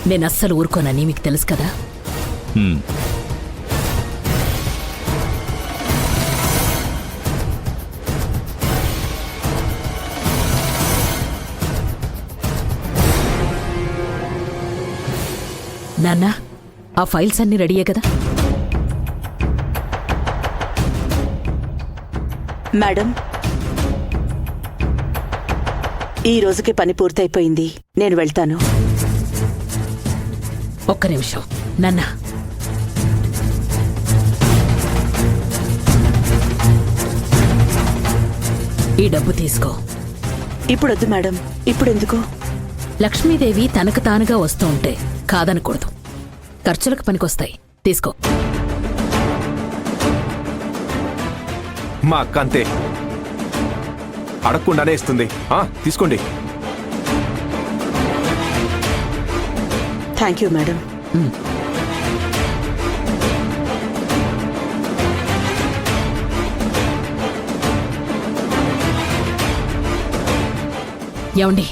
నేను అస్సలు ఊరుకోనని మీకు తెలుసు కదా. నాన్న, ఆ ఫైల్స్ అన్నీ రెడీయే కదా? మేడం, ఈ రోజుకి పని పూర్తయిపోయింది. నేను వెళ్తాను. ఒక్క నిమిషం నాన్న. ఈ డబ్బు తీసుకో. ఇప్పుడొద్దు మేడం. ఇప్పుడెందుకు? లక్ష్మీదేవి తనకు తానుగా వస్తూ ఉంటే కాదనకూడదు. ఖర్చులకు పనికొస్తాయి. తీసుకో. మా అక్క అంతే, అడగకుండానే ఇస్తుంది. తీసుకోండి. Thank you madam. ఏమండి,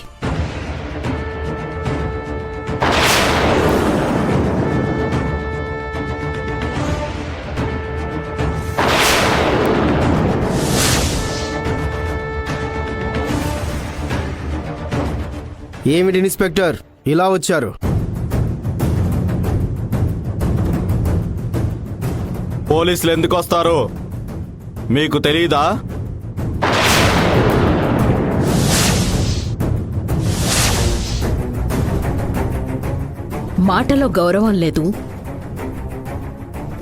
ఏమిటి ఇన్స్పెక్టర్ ఇలా వచ్చారు? పోలీసులు ఎందుకు వస్తారు మీకు తెలీదా? మాటలో గౌరవం లేదు,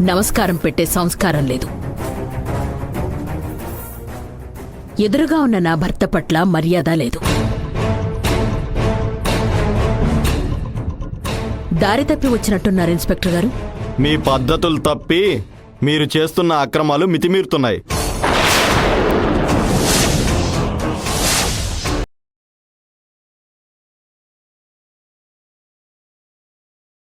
నమస్కారం పెట్టే సంస్కారం లేదు. ఎదురుగా ఉన్న నా భర్త పట్ల మర్యాద లేదు. దారి తప్పి వచ్చినట్టున్నారు ఇన్స్పెక్టర్ గారు. మీ పద్ధతులు తప్పి మీరు చేస్తున్న అక్రమాలు మితిమీరుతున్నాయి.